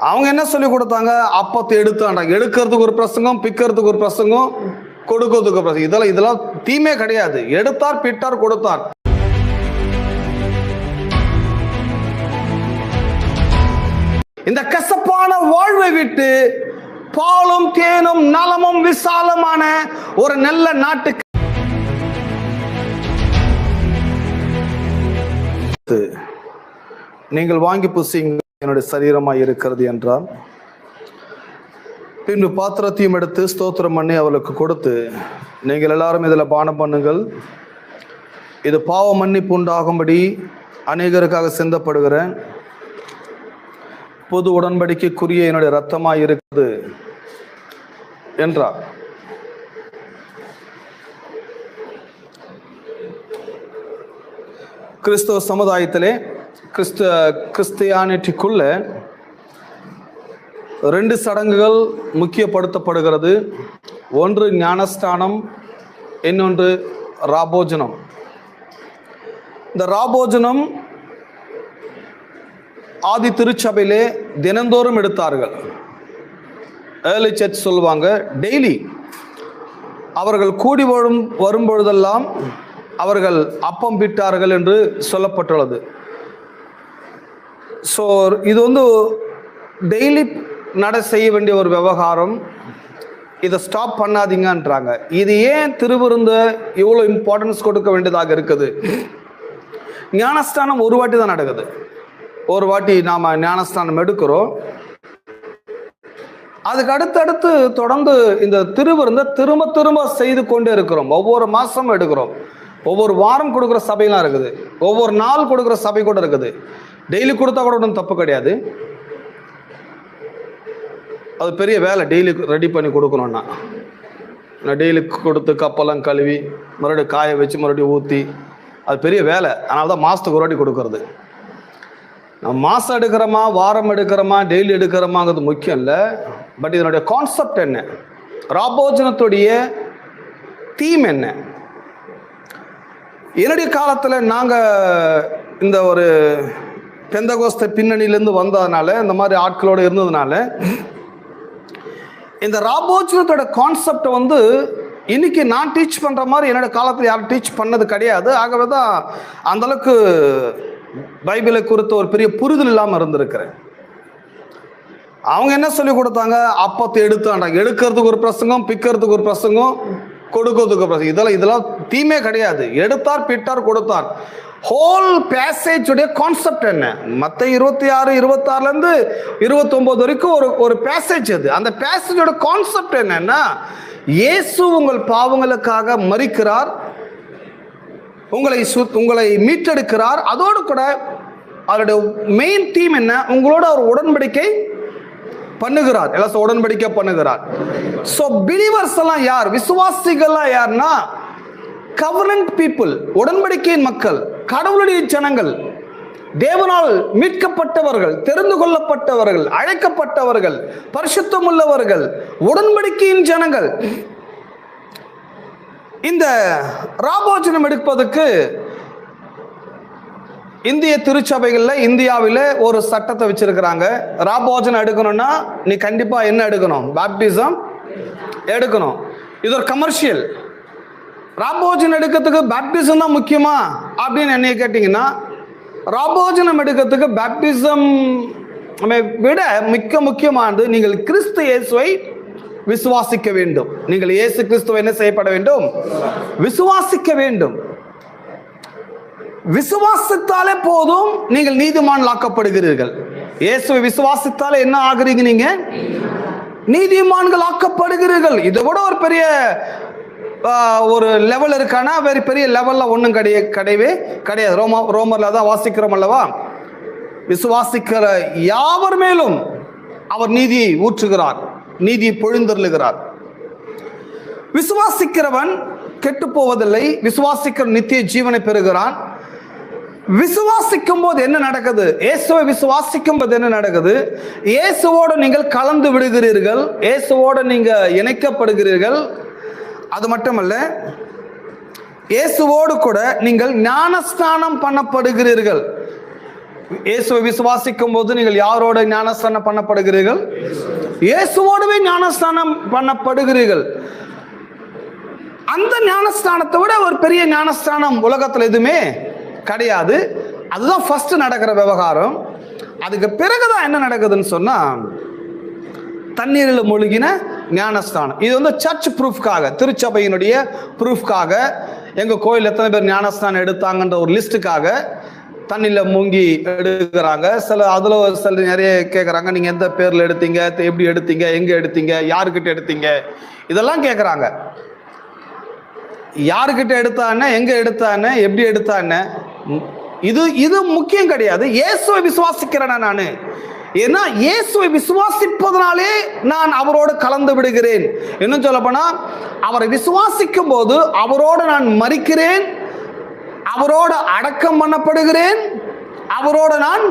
அவங்க என்ன சொல்லி கொடுத்தாங்க? அப்பத்தை எடுத்தாண்டாங்க. எடுக்கிறதுக்கு ஒரு பிரசங்கம், பிக்கிறதுக்கு ஒரு பிரசங்கம், கொடுக்கிறதுக்கு ஒரு பிரசங்கம். இதெல்லாம் தீமே கிடையாது. எடுத்தார், பிட்டார், கொடுத்தார். இந்த கசப்பான வாழ்வை விட்டு பாலும் தேனும் நலமும் விசாலமான ஒரு நல்ல நாட்டுக்கு நீங்கள் வாங்கி புசிங்க, என்னுடைய சரீரமாய் இருக்கிறது என்றால், பின்பு பாத்திரத்தையும் எடுத்து ஸ்தோத்திரம் பண்ணி அவளுக்கு கொடுத்து, நீங்கள் எல்லாரும் இதில் பானம் பண்ணுங்கள், இது பாவ மன்னிப்பு உண்டாகும்படி அநேகருக்காக சிந்தப்படுகிற புது உடன்படிக்கைக்குரிய என்னுடைய இரத்தமாய் இருக்கிறது என்றார். கிறிஸ்தவ சமுதாயத்திலே கிறிஸ்டியானிட்டிக்குள்ள 2 சடங்குகள் முக்கியப்படுத்தப்படுகிறது. ஒன்று ஞானஸ்தானம், இன்னொன்று ராபோஜனம். இந்த ராபோஜனம் ஆதி திருச்சபையிலே தினந்தோறும் எடுத்தார்கள். ஏர்லி சர்ச் சொல்லுவாங்க, டெய்லி அவர்கள் கூடி வரும் பொழுதெல்லாம் அவர்கள் அப்பம் பிட்டார்கள் என்று சொல்லப்பட்டுள்ளது. ஸோ இது டெய்லி செய்ய வேண்டிய ஒரு விவகாரம். இதை ஸ்டாப் பண்ணாதீங்கன்றாங்க. இது ஏன் திருவிருந்த இவ்வளோ இம்பார்ட்டன்ஸ் கொடுக்க வேண்டியதாக இருக்குது? ஞானஸ்தானம் ஒரு வாட்டி தான் நடக்குது. ஒரு வாட்டி நாம் ஞானஸ்தானம் எடுக்கிறோம். அதுக்கு அடுத்தடுத்து தொடர்ந்து இந்த திருவிருந்த திரும்ப திரும்ப செய்து கொண்டே இருக்கிறோம். ஒவ்வொரு மாதமும் எடுக்கிறோம். ஒவ்வொரு வாரம் கொடுக்குற சபையெல்லாம் இருக்குது. ஒவ்வொரு நாள் கொடுக்குற சபை கூட இருக்குது. டெய்லி கொடுத்தா கூட ஒன்றும் தப்பு கிடையாது. அது பெரிய வேலை. டெய்லி ரெடி பண்ணி கொடுக்கணும்னா டெய்லி கொடுத்து கப்பெல்லாம் கழுவி மறுபடியும் காய வச்சு மறுபடியும் ஊற்றி, அது பெரிய வேலை. அதனால தான் மாதத்துக்கு ஒரு வாட்டி கொடுக்கறது. நம்ம மாதம் எடுக்கிறோமா, வாரம் எடுக்கிறோமா, டெய்லி எடுக்கிறோமாங்கிறது முக்கியம் இல்லை. பட் இதனுடைய கான்செப்ட் என்ன? ராபோஜனத்துடைய தீம் என்ன? என்னுடைய காலத்தில் நாங்கள் இந்த ஒரு பெந்தகோஸ்த பின்னணியிலேருந்து வந்ததுனால, இந்த மாதிரி ஆட்களோடு இருந்ததுனால, இந்த ராபோஜனத்தோட கான்செப்டை இன்னைக்கு நான் டீச் பண்ணுற மாதிரி என்னோட காலத்தில் யாரும் டீச் பண்ணது கிடையாது. ஆகவே தான் அந்தளவுக்கு பைபிளை குறித்த ஒரு பெரிய புரிதல் இல்லாமல் இருந்திருக்கிறேன். அவங்க என்ன சொல்லி கொடுத்தாங்க? அப்பத்தை எடுத்தாண்டாங்க. எடுக்கிறதுக்கு ஒரு பிரசங்கம், பிக்கிறதுக்கு ஒரு பிரசங்கம், கொடுக்கிறதுக்கு ஒரு பிரசங்கம். இதெல்லாம் தீமே கிடையாது. எடுத்தார், பிட்டார், கொடுத்தார். ஹோல் பேசேஜ் உடைய கான்செப்ட் என்ன? மத்தேயு 26, 26லேருந்து 29 வரைக்கும் ஒரு பேசேஜ். அது அந்த பேசேஜோட கான்செப்ட் என்னன்னா, இயேசு உங்கள் பாவங்களுக்காக மரிக்கிறார், உங்களை மீட்டெடுக்கிறார். அதோடு கூட அவருடைய மெயின் தீம் என்ன? உங்களோட ஒரு உடன்படிக்கை பண்ணுகிறார். எல்லாம் உடன்படிக்கை பண்ணுகிறார். சோ பிலீவர்ஸ் எல்லாம் யார்? விசுவாசிகள்லாம் யார்னா கவர்னன்ட் பீப்புள், உடன்படிக்கையின் மக்கள், கடவுளுடைய ஜனங்கள், தேவனால் மீட்கப்பட்டவர்கள், தெரிந்து கொள்ளப்பட்டவர்கள், அழைக்கப்பட்டவர்கள், பரிசுத்தம் உள்ளவர்கள், உடன்படிக்கையின் ஜனங்கள். இந்த ராபோஜனம் எடுப்பதற்கு இந்திய திருச்சபைகளில், இந்தியாவில் ஒரு சட்டத்தை வச்சிருக்கிறாங்க. ராபோஜனம் எடுக்கணும்னா நீ கண்டிப்பா என்ன எடுக்கணும்? பாப்டிசம் எடுக்கணும். இது ஒரு கமர்ஷியல். ராபோஜனம் எடுக்கிறதுக்கு பாப்டிசம் தான் முக்கியமா அப்படின்னு என்னைய கேட்டீங்கன்னா, ராபோஜனம் எடுக்கிறதுக்கு பாப்டிசம் விட மிக முக்கியமானது நீங்கள் கிறிஸ்து இயேசுவை விசுவாசிக்க வேண்டும். நீங்கள் இயேசு கிறிஸ்துவை என்ன செய்யப்பட வேண்டும்? விசுவாசிக்க வேண்டும். விசுவாசித்தாலே போதும், நீங்கள் நீதிமான்களாக்கப்படுகிறீர்கள். இயேசுவை விசுவாசித்தாலே என்ன ஆகிறீங்க? நீங்க நீதிமான்கள் ஆக்கப்படுகிறீர்கள். இதை விட ஒரு பெரிய ஒரு லெவல் இருக்கானா? வேறு பெரிய லெவல்ல ஒன்றும் கிடையவே கிடையாது. ரோமர்ல தான் வாசிக்கிறோம் அல்லவா? விசுவாசிக்கிற யாவர் மேலும் அவர் நீதியை ஊற்றுகிறார், நீதியை பொழிந்தருளுகிறார். விசுவாசிக்கிறவன் கெட்டு போவதில்லை, விசுவாசிக்கிற நித்திய ஜீவனை பெறுகிறான். விசுவாசிக்கும் போது என்ன நடக்குது? இயேசுவை விசுவாசிக்கும் போது என்ன நடக்குது? இயேசுவோடு நீங்கள் கலந்து விடுகிறீர்கள், இயேசுவோடு நீங்க இணைக்கப்படுகிறீர்கள். அது மட்டுமல்ல, இயேசுவோடு கூட நீங்கள் ஞானஸ்நானம் பண்ணப்படுகிறீர்கள். இயேசுவை விசுவாசிக்கும் போது நீங்கள் யாரோட ஞானஸ்தானம் பண்ணப்படுகிறீர்கள்? இயேசுவோடவே ஞானஸ்தானம் பண்ணப்படுகிறீர்கள். அந்த ஞானஸ்தானத்தை விட ஒரு பெரிய ஞானஸ்தானம் உலகத்தில் எதுவுமே கிடையாது. அதுதான் ஃபர்ஸ்ட் நடக்கிற விவகாரம். அதுக்கு பிறகுதான் என்ன நடக்குதுன்னு சொன்னா தண்ணீரில் மூழ்கின ஞானஸ்தானம். இது வந்து சர்ச் ப்ரூஃப்காக, திருச்சபையினுடைய ப்ரூஃப்காக, எங்க கோயில் எத்தனை பேர் ஞானஸ்தானம் எடுத்தாங்கன்ற ஒரு லிஸ்டுக்காக தண்ணியில் மூங்கி எடுக்கிறாங்க. சில நிறைய கேட்குறாங்க, நீங்கள் எந்த பேரில் எடுத்தீங்க, எப்படி எடுத்தீங்க, எங்கே எடுத்தீங்க, யாருக்கிட்ட எடுத்தீங்க, இதெல்லாம் கேட்குறாங்க. யாருக்கிட்ட எடுத்தான்னு, எங்கே எடுத்தான்னு, எப்படி எடுத்தான்னு, இது முக்கியம் கிடையாது. இயேசுவை விசுவாசிக்கிறேன் நான். ஏன்னா இயேசுவை விசுவாசிப்பதனாலே நான் அவரோடு கலந்து விடுகிறேன். இன்னும் சொல்ல போனா, அவரை விசுவாசிக்கும் போது அவரோடு நான் மரிக்கிறேன், அவரோடு அடக்கம் பண்ணப்படுகிறேன், அவரோடு நான்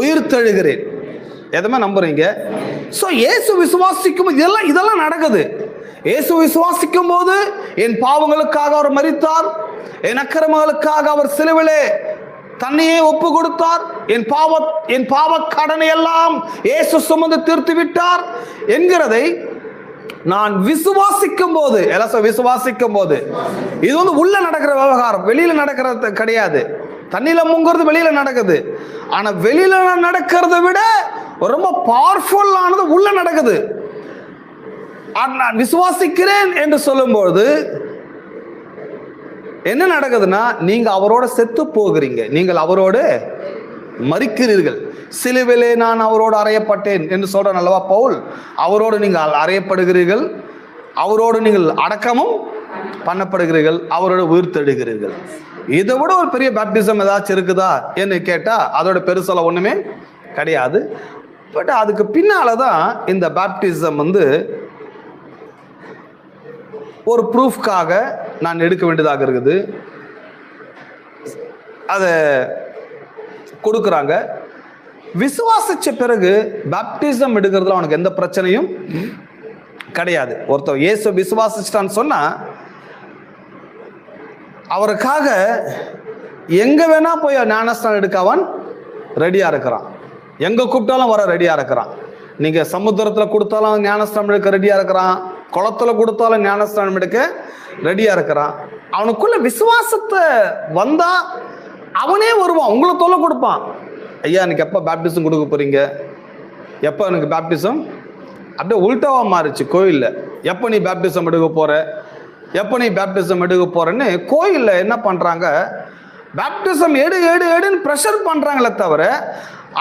உயிர் தெழுகிறேன். எதுவுமே நம்புறீங்க? ஸோ இயேசு விசுவாசிக்கும் இதெல்லாம் நடக்குது. இயேசு விசுவாசிக்கும் போது என் பாவங்களுக்காக அவர் மரித்தார், என் அக்கிரமங்களுக்காக அவர் சிலுவிலே தன்னையே ஒப்பு கொடுத்தார், என் பாவ கடனை எல்லாம் இயேசு சுமந்து தீர்த்து விட்டார் என்கிறதை நான் விசுவாசிக்கும் போது, விசுவாசிக்கும் போது, இது வந்து உள்ள நடக்கிற விவகாரம், வெளியில நடக்கிறது கிடையாது. தண்ணியில முங்குறது வெளியில நடக்குது. ஆனா வெளியில நடக்கிறத விட ரொம்ப பவர்ஃபுல்லானது உள்ள நடக்குது. நான் விசுவாசிக்கிறேன் என்று சொல்லும்போது என்ன நடக்குதுன்னா, நீங்க அவரோட செத்து போகிறீங்க, நீங்கள் அவரோடு மரிக்கிறீர்கள். சிலுவிலே நான் அவரோடு அறையப்பட்டேன் என்று சொல்றேன் அல்லவா பவுல். அவரோடு நீங்கள் அறையப்படுகிறீர்கள், அவரோடு நீங்கள் அடக்கமும் பண்ணப்படுகிறீர்கள், அவரோட உயிர் தெழுகிறீர்கள். இதை விட ஒரு பெரிய பேப்டிசம் ஏதாச்சும் இருக்குதா என்று கேட்டா அதோட பெருசல ஒண்ணுமே கிடையாது. பட் அதுக்கு பின்னாலதான் இந்த பேப்டிசம் வந்து ஒரு ப்ரூஃப்காக நான் எடுக்க வேண்டியதாக இருக்குது. அதை கொடுக்குறாங்க. விசுவாசிச்ச பிறகு பேப்டிசம் எடுக்கிறதுல அவனுக்கு எந்த பிரச்சனையும் கிடையாது. ஒருத்தர் இயேசு விசுவாசிச்சிட்டான்னு சொன்னா அவருக்காக எங்க வேணா போய் ஞானஸ்தானம் எடுக்க அவன் ரெடியா இருக்கிறான். எங்க கூப்பிட்டாலும் வர ரெடியா இருக்கிறான். நீங்க சமுத்திரத்துல கொடுத்தாலும் ஞானஸ்தானம் எடுக்க ரெடியா இருக்கிறான், குளத்துல கொடுத்தாலும் ஞானஸ்தானம் எடுக்க ரெடியா இருக்கிறான். அவனுக்குள்ள விசுவாசத்தை வந்தா அவனே வருவான், உங்களை தொல்லை கொடுப்பான். ஐயா எனக்கு எப்போ பேப்டிசம் கொடுக்க போறீங்க, எப்போ எனக்கு பேப்டிசம், அப்படியே உல்டாவா மாறிச்சு கோயிலில். எப்போ நீ பேப்டிசம் எடுக்க போற, எப்போ நீ பேப்டிசம் எடுக்க போறன்னு கோயிலில் என்ன பண்றாங்க, பேப்டிசம் எடுன்னு ப்ரெஷர் பண்றாங்களே தவிர,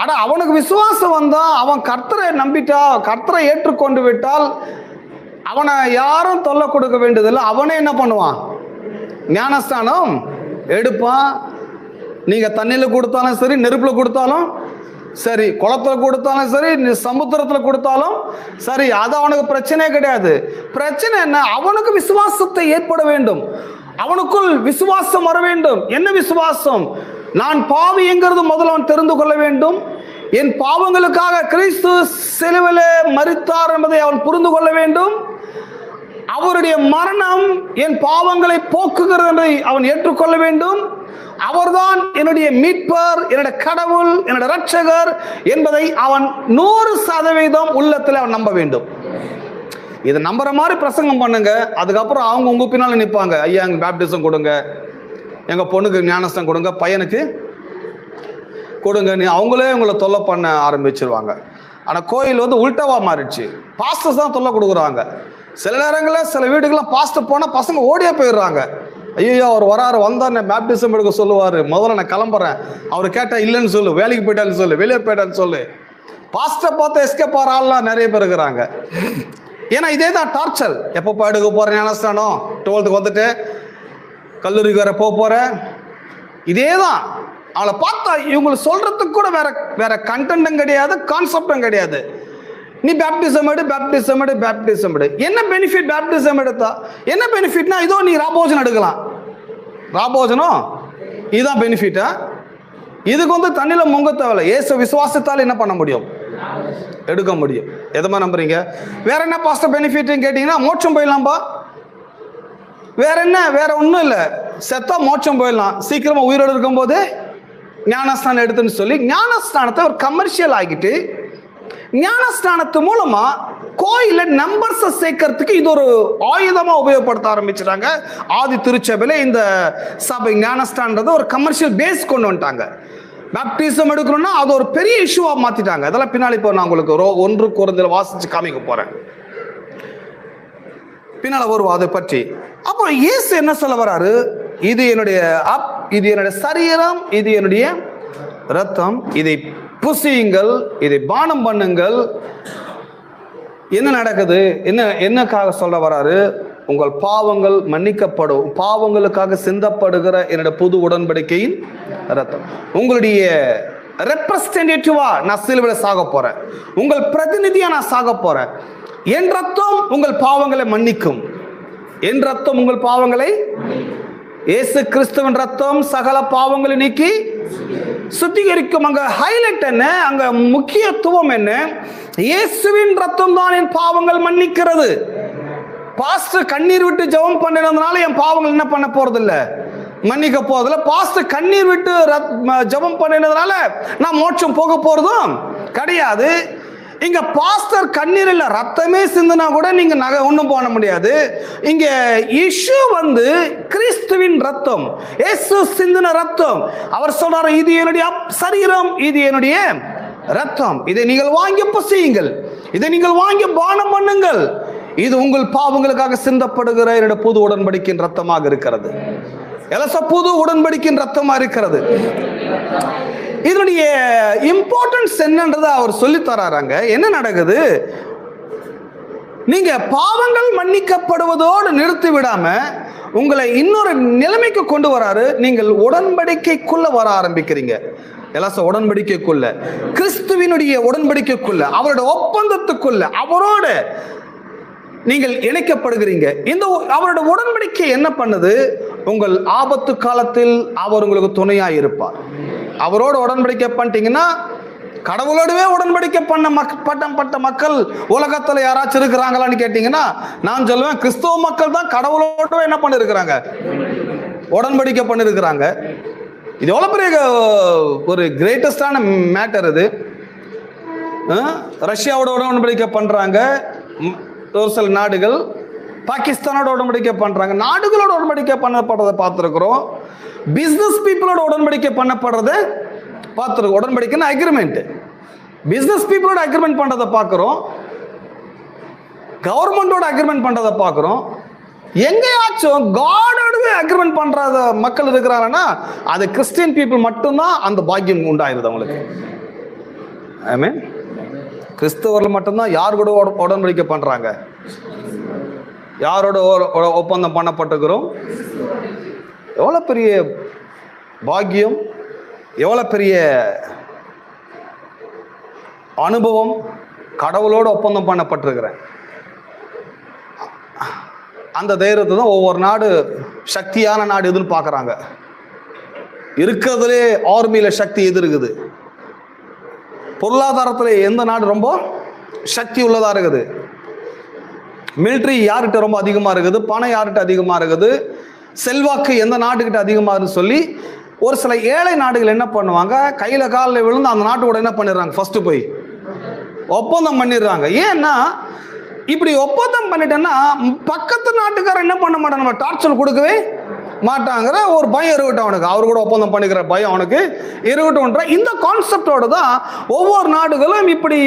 ஆனா அவனுக்கு விசுவாசம் வந்தா, அவன் கர்த்தரை நம்பிட்டா, கர்த்தரை ஏற்றுக்கொண்டு விட்டால் அவனை யாரும் தொல்லை கொடுக்க வேண்டியதில்லை. அவனே என்ன பண்ணுவான், ஞானஸ்தானம் எடுப்பான். நீங்க தண்ணியில கொடுத்தாலும் சரி, நெருப்புல கொடுத்தாலும் சரி, குளத்துல கொடுத்தாலும் சரி, சமுத்திரத்துல கொடுத்தாலும் சரி, அது அவனுக்கு பிரச்சனையே கிடையாது. பிரச்சனை என்ன, அவனுக்கு விசுவாசத்தை ஏற்பட வேண்டும், அவனுக்குள் விசுவாசம் வர வேண்டும். என்ன விசுவாசம்? நான் பாவிங்கிறது முதல்ல அவன் தெரிந்து கொள்ள வேண்டும். என் பாவங்களுக்காக கிறிஸ்து சிலுவிலே மரித்தார் என்பதை அவன் புரிந்து கொள்ள வேண்டும். அவருடைய மரணம் என் பாவங்களை போக்குகிறது என்பதை அவன் ஏற்றுக்கொள்ள வேண்டும். அவர்தான் என்னுடைய மீட்பர், என்னுடைய கடவுள், என்னுடைய ரட்சகர் என்பதை அவன் 100% உள்ளத்தில் அவன் நம்ப வேண்டும். இதை நம்புற மாதிரி பிரசங்கம் பண்ணுங்க. அதுக்கப்புறம் அவங்க உங்க பின்னால நிற்பாங்க, ஐயா எங்க பேப்டிசம் கொடுங்க, எங்க பொண்ணுக்கு ஞானஸ்தானம் கொடுங்க, பையனுக்கு கொடுங்க, அவங்களே உங்களை தொல்லை பண்ண ஆரம்பிச்சிருவாங்க. ஆனா கோயில் வந்து உல்டாவா மாறிடுச்சு. பாஸ்டர்ஸ் தான் தொல்லை கொடுக்குறாங்க. சில நேரங்களில் சில வீடுகள்லாம் பாஸ்டர் போனால் பசங்க ஓடியே போயிடுறாங்க. ஐயோ அவர் வராரு, வந்தா நான் பேப்டிசம் எடுக்க சொல்லுவாரு, முதல்ல நான் கிளம்புறேன், அவர் கேட்டா இல்லைன்னு சொல்லு, வேலைக்கு போயிட்டான்னு சொல்லு, வெளியே போயிட்டான்னு சொல்லு. பாஸ்டர் பார்த்து எஸ்கேப் ஆகிற ஆள்லாம் நிறைய பேர் இருக்கிறாங்க. ஏன்னா இதே தான் டார்ச்சர். எப்போ எடுக்க போறேன் ஞானஸ்தானம், 12th வந்துட்டு கல்லூரிக்கு வேற போற, இதே தான். அவளை பார்த்தா இவங்களுக்கு சொல்றதுக்கு கூட வேற கண்டென்ட்டும் கிடையாது, கான்செப்டும் கிடையாது. நீ பேப்டிசம் எடு, பேப்டிசம் எடு, பேப்டிசம் எடு. என்ன பெனிஃபிட் பேப்டிசம் எடுத்தா? என்ன பெனிஃபிட்னா, இதோ நீ ராபோஜனம் எடுக்கலாம். ராபோஜனம் இதுதான் பெனிஃபிட்டா? இதுக்கு வந்து தண்ணியில முங்க தேவையில்ல. இயேசு விசுவாசத்தால் என்ன பண்ண முடியும், எடுக்க முடியும். எதமா நம்புறீங்க? வேற என்ன பாஸ்டர் பெனிஃபிட்னு கேட்டீங்கன்னா, மோட்சம் போயிடலாம்பா. வேற என்ன, வேற ஒன்றும் இல்லை. செத்தா மோட்சம் போயிடலாம். சீக்கிரமா உயிரோடு இருக்கும் போது ஞானஸ்தானம் எடுத்துன்னு சொல்லி ஞானஸ்தானத்தை ஒரு கமர்ஷியல் ஆகிட்டு, ஞானஸ்தானத்து மூலமா கோயில நம்பர்ஸ் சேர்க்கறதுக்கு இது ஒரு ஆயுதமா உபயோகப்படுத்த ஆரம்பிச்சிட்டாங்க. ஆதி திருச்சபையில இந்த சபை ஞானஸ்தானத்தை ஒரு கமர்ஷியல் பேஸ் கொண்டு வந்துட்டாங்க. பேப்டிசம் எடுக்கணும்னா அது ஒரு பெரிய இஷ்யூவா மாத்திட்டாங்க. அதெல்லாம் பின்னாடி இப்போ நான் உங்களுக்கு 1 கொரிந்தியர் வாசிச்சு காமிக்க போறேன், பின்னால வருவோம் அதை பற்றி. அப்போ இயேசு என்ன சொல்ல வராரு? இது என்னுடைய இது என்னுடைய சரீரம், இது என்னுடைய ரத்தம், இதை புசியுங்கள், இதை பானம் பண்ணுங்கள். என்ன நடக்குது? என்னக்காக சொல்ல வராரு? உங்கள் பாவங்கள் மன்னிக்கப்படும், பாவங்களுக்காக சிந்தப்படுகிற என்னுடைய புது உடன்படிக்கையின் ரத்தம். உங்களுடைய ரெப்ரசன்டேட்டிவா நான் சிலுவையில் சாக போறேன், உங்கள் பிரதிநிதியா நான் சாக போறேன். என் ரத்தம் உங்கள் பாவங்களை மன்னிக்கும், என் ரத்தம் உங்கள் பாவங்களை, இயேசு கிறிஸ்துவின் ரத்தம் சகல பாவங்களை நீக்கி சுத்திகரிக்கும். அங்க ஹைலைட் என்ன, அங்க முக்கியத்துவம் என்ன? இயேசுவின் ரத்தம் தான் என் பாவங்கள் மன்னிக்கிறது. பாஸ்டர் கண்ணீர் விட்டு ஜெபம் பண்ணினதுனால என் பாவங்கள் என்ன பண்ண போறது இல்ல, மன்னிக்க போறதில்ல. பாஸ்டர் கண்ணீர் விட்டு ஜெபம் பண்ணினதுனால நான் மோட்சம் போக போறதும் கிடையாது. இங்க பாஸ்டர் கண்ணீர் இல்ல, ரத்தமே சிந்தினா கூட நீங்க ஒண்ணும் பண்ண முடியாது. இங்க இயேசு வந்து கிறிஸ்துவின் ரத்தம், இயேசு சிந்தின ரத்தம். அவர் சொல்றாரு, இது என்னுடைய சரீரம், இது என்னுடைய ரத்தம், இதை நீங்கள் வாங்கி புசியுங்கள், இதை நீங்கள் வாங்கி பானம் பண்ணுங்கள், இது உங்கள் பாவங்களுக்காக சிந்தப்படுகிற என்னுடைய புது உடன்படிக்கையின் ரத்தமாக இருக்கிறது. புது உடன்படிக்கையின் ரத்தமா இருக்கிறது. இதனுடைய இம்பார்ட்டன்ஸ் என்னன்றதை அவர் சொல்லி தராங்க. என்ன நடக்குது? நீங்க பாவங்கள் மன்னிக்கப்படுவதோடு நிறுத்தி விடாம உங்களை இன்னொரு நிலைமைக்கு கொண்டு வராரு. நீங்கள் உடன்படிக்கைக்குள்ள வர ஆரம்பிக்கிறீங்க. உடன்படிக்கைக்குள்ள, கிறிஸ்துவினுடைய உடன்படிக்கைக்குள்ள, அவரோட ஒப்பந்தத்துக்குள்ள அவரோட நீங்கள் இணைக்கப்படுகிறீங்க. இந்த அவரோட உடன்படிக்கை என்ன பண்ணுது? உங்கள் ஆபத்து காலத்தில் அவர் உங்களுக்கு துணையா இருப்பார். அவரோட உடன்படிக்கை பண்ணிட்டீங்கன்னா, கடவுளோடவே உடன்படிக்கை பண்ணப்பட்ட மக்கள் உலகத்துல யாராச்சும் இருக்கிறாங்களான்னு கேட்டீங்கன்னா நான் சொல்லுவேன், கிறிஸ்தவ மக்கள் தான் கடவுளோட என்ன பண்ணிருக்கிறாங்க, உடன்படிக்கை பண்ணிருக்கிறாங்க. இது எவ்வளவு பெரிய ஒரு கிரேட்டஸ்டான மேட்டர். இது ரஷ்யாவோட உடன்படிக்கை பண்றாங்க ஒரு சில நாடுகள், பாகிஸ்தானோட உடன்படிக்கை பண்றாங்க, நாடுகளோட உடன்படிக்கை பண்ணப்படுறதை பார்த்துருக்கிறோம். பிசினஸ் பீப்புளோட உடன்படிக்கை பண்ணப்படுறதை பார்த்துருக்கோம். உடன்படிக்கைன்னா அக்ரிமெண்ட், பிசினஸ் பீப்புளோட அக்ரிமெண்ட் பண்றதை பார்க்கிறோம், கவர்மெண்டோட அக்ரிமெண்ட் பண்றதை பார்க்கிறோம். எங்கேயாச்சும் காடோடவே அக்ரிமெண்ட் பண்ற மக்கள் இருக்கிறாங்கன்னா அது கிறிஸ்டியன் பீப்புள் மட்டும்தான் அந்த பாக்கியம் உண்டாயிருது அவங்களுக்கு. ஆமென். கிறிஸ்தவர்கள் மட்டும்தான் யார் கூட உடன்படிக்கை பண்றாங்க, யாரோட ஒப்பந்தம் பண்ணப்பட்டிருக்கிறோம். எவ்வளவு பெரிய பாக்கியம், எவ்வளவு பெரிய அனுபவம். கடவுளோட ஒப்பந்தம் பண்ணப்பட்டிருக்கிறேன். அந்த தைரியத்தை தான் ஒவ்வொரு நாடு சக்தியான நாடு எதுன்னு பார்க்குறாங்க. இருக்கிறதுலே ஆர்மியில சக்தி எது இருக்குது, பொருளாதாரத்தில் எந்த நாடு ரொம்ப சக்தி உள்ளதா இருக்குது, மிலிட்ரி யார்கிட்ட ரொம்ப அதிகமாக இருக்குது, பணம் யார்கிட்ட அதிகமாக இருக்குது, செல்வாக்கு எந்த நாட்டுக்கிட்ட அதிகமாக இருக்குன்னு சொல்லி ஒரு சில ஏழை நாடுகள் என்ன பண்ணுவாங்க, கையில் காலில் விழுந்து அந்த நாட்டோட என்ன பண்ணிடுறாங்க, ஃபர்ஸ்ட் போய் ஒப்பந்தம் பண்ணிடுறாங்க. ஏன்னா இப்படி ஒப்பந்தம் பண்ணிட்டேன்னா பக்கத்து நாட்டுக்காரர் என்ன பண்ண மாட்டாங்க, நம்ம டார்ச்சர் கொடுக்கவே மாட்டாங்கிற ஒரு பயம் இருக்கட்டும் அவனுக்கு, அவரு கூட ஒப்பந்தம் பண்ணிக்கிற பயம் அவனுக்கு இருக்கட்டும்ன்ற இந்த கான்செப்டோட தான் ஒவ்வொரு நாடுகளும் இப்படி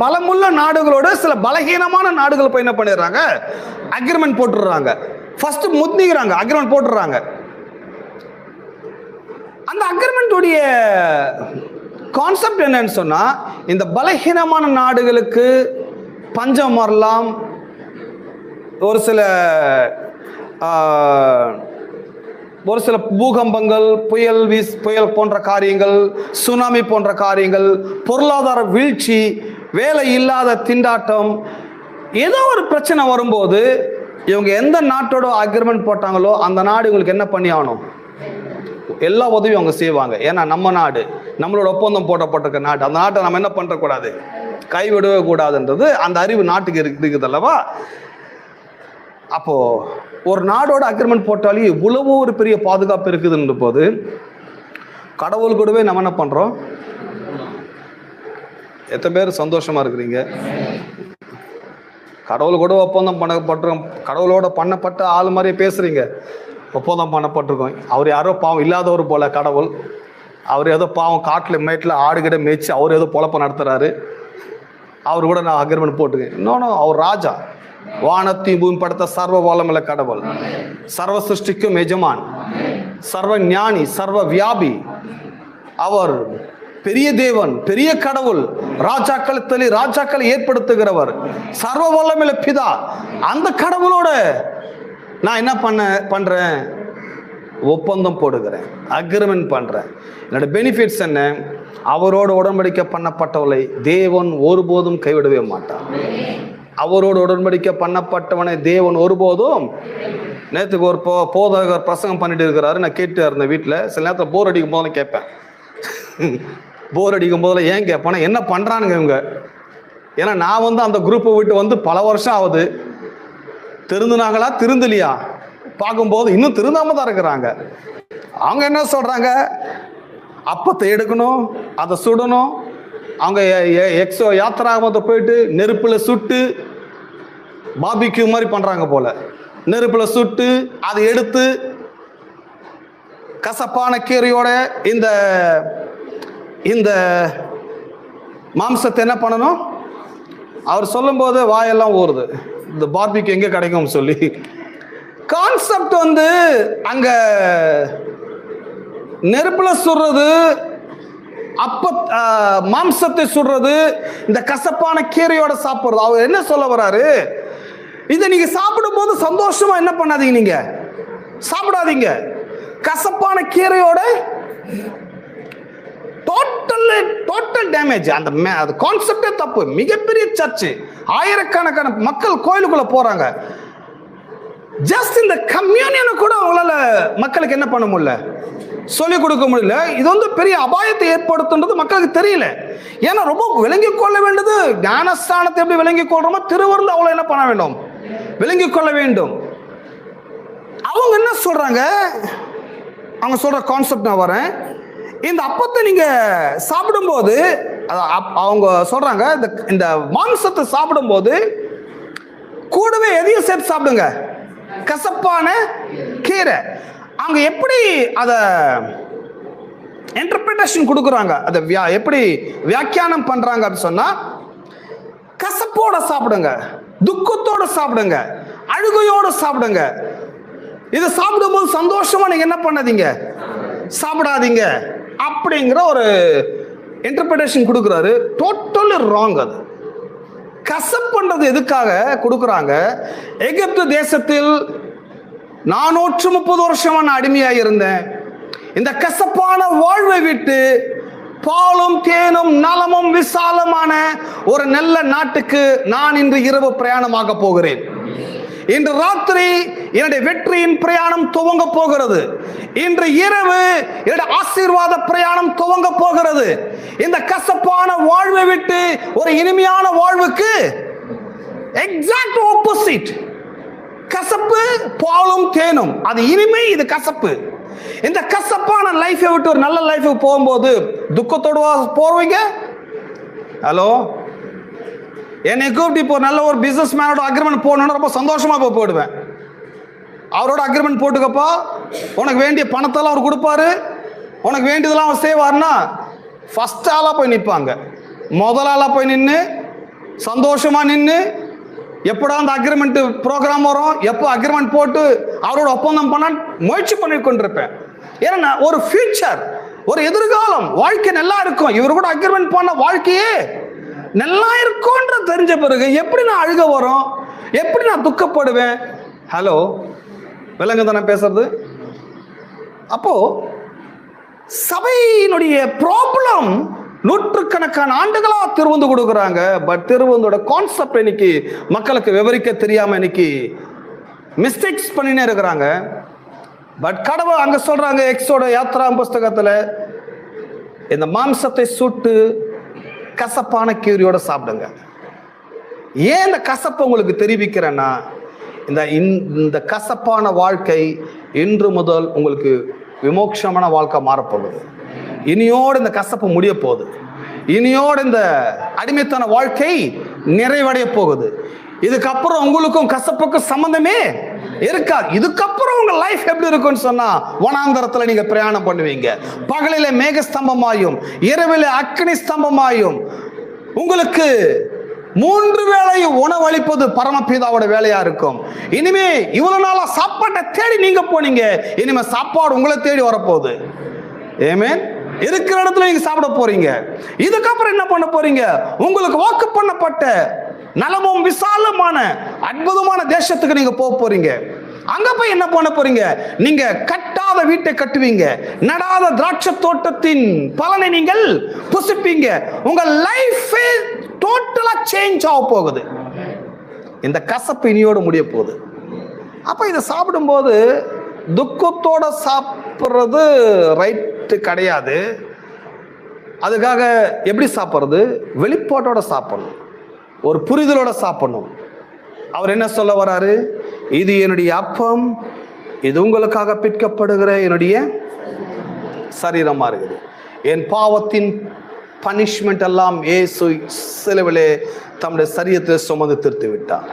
பலமுள்ள நாடுகளோட சில பலகீனமான நாடுகள் போய் என்ன பண்ணிடுறாங்க, அக்ரிமெண்ட் போட்டுடுறாங்க. ஃபர்ஸ்ட் முத்திக்கிறாங்க, அக்ரிமெண்ட் போட்டுடுறாங்க. அந்த அக்ரிமெண்ட்டுடைய கான்செப்ட் என்னன்னு சொன்னா, இந்த பலகீனமான நாடுகளுக்கு பஞ்சம் வரலாம், ஒரு சில பூகம்பங்கள், புயல் போன்ற காரியங்கள், சுனாமி போன்ற காரியங்கள், பொருளாதார வீழ்ச்சி, வேலை இல்லாத திண்டாட்டம், ஏதோ ஒரு பிரச்சனை வரும்போது இவங்க எந்த நாட்டோட அக்ரிமெண்ட் போட்டாங்களோ அந்த நாடு இவங்களுக்கு என்ன பண்ணி ஆகணும், எல்லா உதவியும் அவங்க செய்வாங்க. ஏன்னா நம்ம நாடு, நம்மளோட ஒப்பந்தம் போடப்பட்டிருக்க நாடு, அந்த நாட்டை நம்ம என்ன பண்ணக்கூடாது, கைவிடவே கூடாதுன்றது அந்த அறிவு நாட்டுக்கு இருக்குது அல்லவா. அப்போ ஒரு நாடோட அக்ரிமெண்ட் போட்டாலே இவ்வளவு ஒரு பெரிய பாதுகாப்பு இருக்குதுன்ற போது கடவுள் கூடவே நம்ம என்ன பண்றோம்? எத்தனை பேர் சந்தோஷமா இருக்கிறீங்க? கடவுள் கூட ஒப்பந்தம் பண்ணப்பட்டிருக்கோம். கடவுளோட பண்ணப்பட்ட ஆள் மாதிரியே பேசுறீங்க. ஒப்பந்தம் பண்ணப்பட்டிருக்கோம். அவர் யாரோ பாவம் இல்லாதவர் போல கடவுள். அவர் ஏதோ பாவம் காட்டில் மேட்டில் ஆடுகிட மேய்ச்சி அவர் ஏதோ பொழப்ப நடத்துறாரு. அவர் கூட நான் அக்ரிமெண்ட் போட்டுக்கேன். இன்னொன்று அவர் ராஜா, வானத்தையும் பூமி படைத்த சர்வ வல்லமையுள்ள கடவுள், சர்வ சிருஷ்டிக்கும் எஜமான், சர்வ ஞானி, சர்வ வியாபி. அவர் பெரிய தேவன், பெரிய கடவுள், ராஜாக்களை ஏற்படுத்துகிறவர், சர்வ வல்லமையுள்ள பிதா. அந்த கடவுளோட நான் என்ன பண்றேன்? ஒப்பந்தம் போடுகிறேன், அக்ரிமெண்ட் பண்றேன். என்னோட பெனிஃபிட்ஸ் என்ன? அவரோடு உடன்படிக்கை பண்ணப்பட்டவளை தேவன் ஒருபோதும் கைவிடவே மாட்டார். அவரோடு உடன்படிக்கை பண்ணப்பட்டவனை தேவன் ஒருபோதும். நேற்றுக்கு ஒரு போதகர் பிரசங்கம் பண்ணிட்டு இருக்கிறாரு. நான் கேட்டு இருந்தேன் வீட்டில். சில நேரத்தில் போர் அடிக்கும் போதெல்லாம் கேட்பேன். போர் அடிக்கும் போதில் ஏன் கேட்பேன்னா, என்ன பண்றானுங்க இவங்க? ஏன்னா நான் அந்த குரூப்பை விட்டு பல வருஷம் ஆகுது. திருந்துனாங்களா திருந்தலையா பார்க்கும்போது இன்னும் திருந்தாம தான் இருக்கிறாங்க. அவங்க என்ன சொல்றாங்க? அப்பத்தை எடுக்கணும், அதை சுடணும். அவங்க யாத்திராமத்தை போயிட்டு நெருப்புல சுட்டு பாபிக்யூ மாதிரி பண்றாங்க போல. நெருப்புல சுட்டு அதை எடுத்து கசப்பான கீரையோட இந்த மாம்சத்தை என்ன பண்ணணும்? அவர் சொல்லும் போது வாயெல்லாம் ஊறுது. இந்த பார்பிக்யூ எங்க கிடைக்கும் சொல்லி. கான்செப்ட் அங்க நெருப்புல சுடுறது, மாம்சத்தை சுடுறது, இந்த கசப்பான கீரையோட சாப்பிடுறது. அவர் என்ன சொல்ல வர்றாரு? இதை நீங்க சாப்பிடும் போது சந்தோஷமா என்ன பண்ணாதீங்க, நீங்க சாப்பிடாதீங்க. கசப்பான கீரையோட டோட்டல் டேமேஜ். அந்த கான்செப்டே தப்பு. மிகப்பெரிய சர்ச்சு, ஆயிரக்கணக்கான மக்கள் கோயிலுக்குள்ள போறாங்க. ஜஸ்ட் இந்த கம்யூனியனை கூட அவங்களால மக்களுக்கு என்ன பண்ண முடியல, சொல்லிக் கொடுக்க முடியல. இது பெரிய அபாயத்தை ஏற்படுத்துன்றது மக்களுக்கு தெரியல. ஏன்னா ரொம்ப விளங்கிக் கொள்ள வேண்டியது ஞானஸ்தானத்தை எப்படி விளங்கிக் கொள்றோமோ திருவருள் அவ்வளவு என்ன பண்ண வேண்டும், விளங்கிக் கொள்ள வேண்டும். அவங்க என்ன சொல்றாங்க? அவங்க சொல்ற கான்செப்ட் நான் வரேன். இந்த அப்பத்தை நீங்க சாப்பிடும்போது அவங்க சொல்றாங்க, இந்த மாംസத்தை சாப்பிடும்போது கூடவே எதையும் சேர்த்து சாப்பிடுங்க, கசப்பான கீரை. அவங்க எப்படி அத இன்டர்பிரேஷன் கொடுக்குறாங்க, அதை எப்படி வியாக்கியானம் பண்றாங்க அப்படின்னு சொன்னா, கசப்போட சாப்பிடுங்க, துக்கத்தோட சாப்பிடுங்க, அழுகையோட சாப்பிடுங்க. இதை சாப்பிடும்போது சந்தோஷமா நீங்க என்ன பண்ணாதீங்க, சாப்பிடாதீங்க அப்படிங்கிற ஒரு இன்டர்பிரேஷன் கொடுக்குறாரு. Totally wrong. அது கசப்புன்றது எதுக்காக கொடுக்குறாங்க? எகிப்து தேசத்தில் 430 வருஷமா நான் அடிமையாக இருந்தேன். இந்த கசப்பான வாழ்வை விட்டு பாலும் தேனும் நலமும் விசாலமான ஒரு நல்ல நாட்டுக்கு நான் இன்று இரவு பிரயாணமாக போகிறேன். இன்று ராத்திரி என்னுடைய வெற்றியின் பிரயாணம் துவங்க போகிறது. இன்று இரவு என்னுடைய ஆசீர்வாத பிரயாணம் துவங்க போகிறது. இந்த கசப்பான வாழ்வை விட்டு ஒரு இனிமையான வாழ்வுக்கு எக்ஸாக்ட் ஆப்போசிட். கசப்பு பாலும் தேனும், அது இனிமை, இது கசப்பு. இந்த கசப்பான லைஃபை விட்டு ஒரு நல்ல லைஃபுக்கு போகும்போது துக்கத்தோடு போவீங்க. ஹலோ, என்னை கூப்பிட்டு இப்போ நல்ல ஒரு பிசினஸ் மேனோட அக்ரிமெண்ட் போடணும்னு ரொம்ப சந்தோஷமா போயிடுவேன். அவரோட அக்ரிமெண்ட் போட்டுக்கப்பா, உனக்கு வேண்டிய பணத்தெல்லாம் அவர் கொடுப்பாரு, உனக்கு வேண்டியதெல்லாம் அவர் செய்வார்னா ஃபர்ஸ்ட் ஆளா போய் நிற்பாங்க. முதல் ஆளா போய் நின்று சந்தோஷமா நின்று எப்படா அந்த அக்ரிமெண்ட் ப்ரோக்ராம் வரும், எப்போ அக்ரிமெண்ட் போட்டு அவரோட ஒப்பந்தம் பண்ண முயற்சி பண்ணி கொண்டிருப்பேன். ஏன்னா ஒரு ஃபியூச்சர், ஒரு எதிர்காலம், வாழ்க்கை நல்லா இருக்கும். இவர் கூட அக்ரிமெண்ட் பண்ண வாழ்க்கையே நல்லா இருக்கும்ன்ற தெரிஞ்ச பிறகு எப்படி நான் அழுக வரும், எப்படி நான் துக்கப்படுவேன்? ஹலோ, விலங்கு தானே பேசுறது. அப்போ சபையினுடைய ப்ராப்ளம் நூற்றுக்கணக்கான ஆண்டுகளா திருவந்து கொடுக்குறாங்க. பட் திருவந்தோட கான்செப்ட் இன்னைக்கு மக்களுக்கு விவரிக்க தெரியாம இன்னைக்கு மிஸ்டேக்ஸ் பண்ணினே இருக்கிறாங்க. பட் கடவுள் அங்க சொல்றாங்க, எக்ஸோட யாத்ரா புஸ்தகத்துல, இந்த மாம்சத்தை சுட்டு கசப்பான கீரையோட சாப்பிடுங்க. ஏன் இந்த கசப்பை உங்களுக்கு தெரிவிக்கிறேன்னா, இந்த கசப்பான வாழ்க்கை இன்று முதல் உங்களுக்கு விமோட்சமான வாழ்க்கை மாறப்போகுது. இனியோடு இந்த கசப்பு முடிய போகுது, இனியோடு இந்த அடிமைத்தன வாழ்க்கை நிறைவடைய போகுது. இதுக்கப்புறம் உங்களுக்கும் கசப்புக்கும் சம்பந்தமே இருக்காது. இதுக்கப்புறம் உங்க லைஃப் எப்படி இருக்கும்னு சொன்னா, வனாந்தரத்துல நீங்க பிரயாணம் பண்ணுவீங்க. பகலிலே மேக ஸ்தம்பமாயும் இரவிலே அக்னி ஸ்தம்பமாயும் உங்களுக்கு 3 வேளை உணவளிப்பது பரமபிதாவோட வேலையா இருக்கும். இனிமே இவ்வளவு நாளா சாப்பாட்டை தேடி நீங்க போனீங்க, இனிமே சாப்பாடு உங்களை தேடி வரப்போகுது. ஆமென். இருக்கிற இடத்துல நீங்க சாப்பிட போறீங்க. இதுக்கப்புறம் என்ன பண்ண போறீங்க? உங்களுக்கு வாக்கு பண்ணப்பட்ட நலமும் விசாலமான அற்புதமான தேசத்துக்கு நீங்க போக போறீங்க. அங்க போய் என்ன பண்ண போறீங்க? நீங்க கட்டாத வீட்டை கட்டுவீங்க, நடாத திராட்சை தோட்டத்தின் பலனை நீங்கள் புசிப்பீங்க. உங்க லைஃப் டோட்டலா சேஞ்ச் ஆக போகுது. இந்த கசப்பு இனியோடு முடிய போகுது. அப்ப இதை சாப்பிடும்போது துக்கத்தோட சாப்பிட்றது ரைட்டு கிடையாது. அதுக்காக எப்படி சாப்பிட்றது? வெளிப்பாட்டோட சாப்பிடணும், ஒரு புரிதலோட சாப்பிடணும். அவர் என்ன சொல்ல வராரு? இது என்னுடைய அப்பம், இது உங்களுக்காக பிற்கப்படுகிற என்னுடைய சரீரமா இருக்குது. என் பாவத்தின் பனிஷ்மெண்ட் எல்லாம் இயேசு சிலுவிலே தம்முடைய சரீரத்தில் சுமந்து தீர்த்து விட்டார்.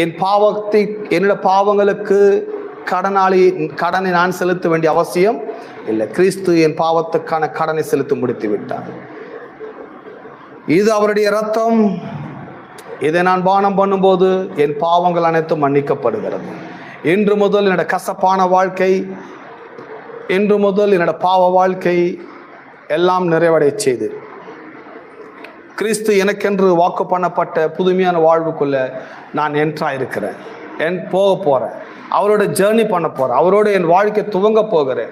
என் பாவத்தை, என்னுடைய பாவங்களுக்கு கடனை நான் செலுத்த வேண்டிய அவசியம் இல்லை. கிறிஸ்து என் பாவத்துக்கான கடனை செலுத்தி முடித்து விட்டார். இது அவருடைய இரத்தம். இதை நான் பானம் பண்ணும்போது என் பாவங்கள் அனைத்தும் மன்னிக்கப்படுகிறது. இன்று முதல் என்னோட கசப்பான வாழ்க்கை, இன்று முதல் என்னோட பாவ வாழ்க்கை எல்லாம் நிறைவடை செய்து கிறிஸ்து எனக்கென்று வாக்கு பண்ணப்பட்ட புதுமையான வாழ்வுக்குள்ள நான் என்ட்ராயிருக்கிறேன், போக போறேன், அவரோட ஜேர்னி பண்ண போறேன், அவரோட என் வாழ்க்கை துவங்க போகிறேன்.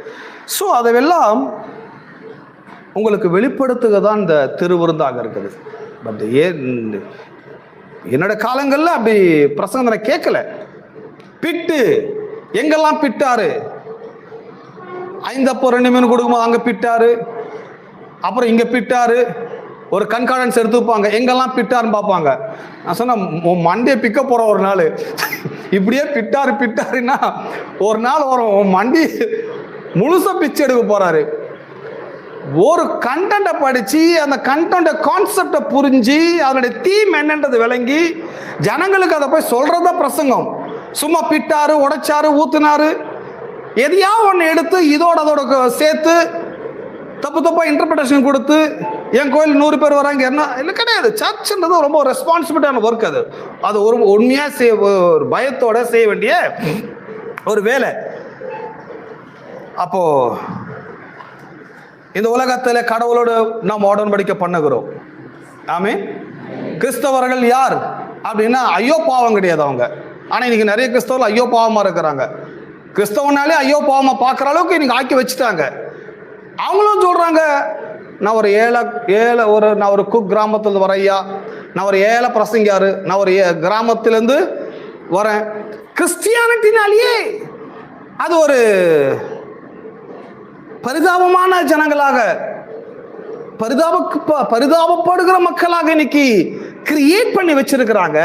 ஸோ அதெல்லாம் உங்களுக்கு வெளிப்படுத்துக தான் இந்த திருவிருந்தாக இருக்குது. பட் என்னோட காலங்களில் அப்படி பிரசங்கம் நான் கேட்கல. பிட்டு எங்கெல்லாம் பிட்டாரு, 5 அப்போ 2 மீன் கொடுக்கும்போது அங்கே பிட்டாரு, அப்புறம் இங்கே பிட்டாரு, ஒரு கண்காணன்ஸ் எடுத்துப்பாங்க, எங்கெல்லாம் பிட்டாருன்னு பார்ப்பாங்க. நான் சொன்னேன், மண்டியை பிக்க போற ஒரு நாள் இப்படியே பிட்டாருன்னா ஒரு நாள் வரும் மண்டி முழுசா பிச்சு எடுக்க போறாரு. ஒரு கண்டென்ட்டை படிச்சு அந்த கண்டென்ட் கான்செப்டை புரிஞ்சு அதனுடைய தீம் என்னன்றது விளங்கி ஜனங்களுக்கு அதை போய் சொல்றதா பிரசங்கம். சும்மா பிட்டாரு, உடைச்சாரு, ஊத்துனாரு, எதையா ஒன்று எடுத்து அதோட சேர்த்து தப்பா இன்டர்பிரேஷன் கொடுத்து என் கோயில் 100 பேர் வராங்க என்ன இல்லை கிடையாது. சர்ச்ன்றது ரொம்ப ரெஸ்பான்சிபிலிட்டியான ஒர்க். அது ஒரு உண்மையா ஒரு பயத்தோட செய்ய வேண்டிய ஒரு வேலை. அப்போ இந்த உலகத்தில் கடவுளோடு நாம் உடன்படிக்கை பண்ணுகிறோம். ஆமென். கிறிஸ்தவர்கள் யார் அப்படின்னா ஐயோ பாவம் கிடையாது அவங்க. ஆனால் இன்னைக்கு நிறைய கிறிஸ்தவர்கள் ஐயோ பாவமா இருக்கிறாங்க. கிறிஸ்தவனாலே ஐயோ பாவமா பார்க்குற அளவுக்கு இன்னைக்கு ஆக்கி வச்சுட்டாங்க. அவங்களும் சொல்றாங்க, நான் ஒரு குக் கிராமத்துல வரேன் ஐயா, நான் ஒரு ஏழை பிரசங்கியாரு, நான் ஒரு கிராமத்திலேருந்து வரேன். கிறிஸ்டியானிட்டினாலேயே அது ஒரு பரிதாபமான ஜனங்களாக, பரிதாபப்படுகிற மக்களாக இன்னைக்கு கிரியேட் பண்ணி வச்சிருக்கிறாங்க.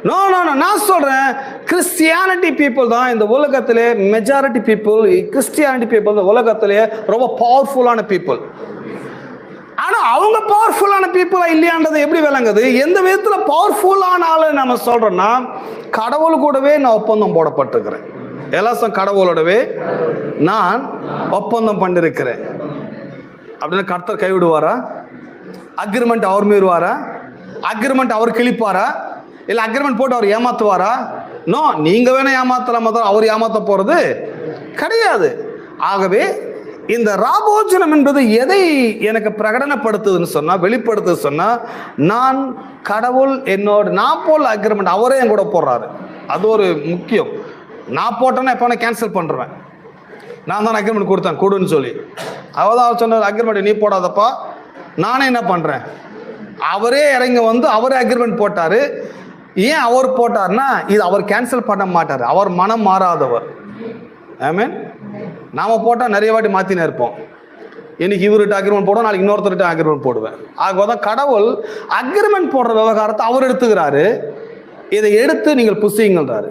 நோ நோ நோ, நான் சொல்றேன், கிறிஸ்டியானிட்டி பீப்புள் தான் இந்த உலகத்திலே மெஜாரிட்டி பீப்புள். கிறிஸ்டியானிட்டி பீப்புள் இந்த உலகத்திலே ரொம்ப பவர்ஃபுல்லான பீப்புள். ஆனா அவங்க பவர்ஃபுல்லான பீப்புளா இல்லையான்றது எப்படி விளங்குது? எந்த விதத்துல பவர்ஃபுல்லான ஆளு நம்ம சொல்றோம்னா, கடவுள் கூடவே நான் ஒப்பந்தம் போடப்பட்டிருக்கிறேன். எல்லாரும் கடவுளோடவே நான் ஒப்பந்தம் பண்ணிருக்கிறேன் அப்படின்னு கர்த்தர் கைவிடுவாரா? அக்ரிமெண்ட் அவர் மீறுவாரா? அக்ரிமெண்ட் அவர் கிழிப்பாரா? இல்ல அக்ரிமெண்ட் போட்டு அவர் ஏமாத்துவாரா? நோ, நீங்க வேணா ஏமாத்தலாம தான், அவர் ஏமாத்த போறது கிடையாது. ஆகவே இந்த ராபோஜனம் என்பது எதை எனக்கு பிரகடனப்படுத்துதுன்னு சொன்னா, வெளிப்படுத்துது சொன்னா, நான் கடவுள் என்னோட நான் போல அக்ரிமெண்ட் அவரே என் கூட போடுறாரு. அது ஒரு முக்கியம். நான் போட்டேன்னா எப்போ கேன்சல் பண்ணுறேன். நான் தான் அக்ரிமெண்ட் கொடுத்தேன் கொடுன்னு சொல்லி. அவதான் சொன்ன அக்ரிமெண்ட் நீ போடாதப்பா, நானே என்ன பண்ணுறேன், அவரே இறங்கி வந்து அவரே அக்ரிமெண்ட் போட்டார். ஏன் அவர் போட்டார்னா, இது அவர் கேன்சல் பண்ண மாட்டார், அவர் மனம் மாறாதவர். ஆமென். நாம் போட்டால் நிறைய வாட்டி மாற்றினே இருப்போம். இன்னைக்கு இவர்கிட்ட அக்ரிமெண்ட் போடுவோம், நாளைக்கு இன்னொருத்தர்கிட்ட அக்ரிமெண்ட் போடுவேன். ஆகதான் கடவுள் அக்ரிமெண்ட் போடுற விவகாரத்தை அவர் எடுத்துக்கிறாரு. இதை எடுத்து நீங்கள் புசியுங்கள்ன்றாரு,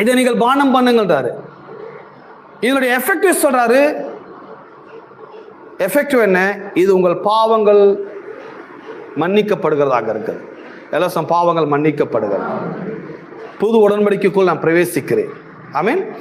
இதை நீங்கள் பானம் பண்ணுங்கள்ன்றாரு. இதனுடைய எஃபெக்டிவ் சொல்றாரு, எஃபெக்டிவ் என்ன? இது உங்கள் பாவங்கள் மன்னிக்கப்படுகிறதாக இருக்குது. எல்லாம் பாவங்கள் மன்னிக்கப்படுகிறது. புது உடன்படிக்கைக்குள் நான் பிரவேசிக்கிறேன். ஆமென்.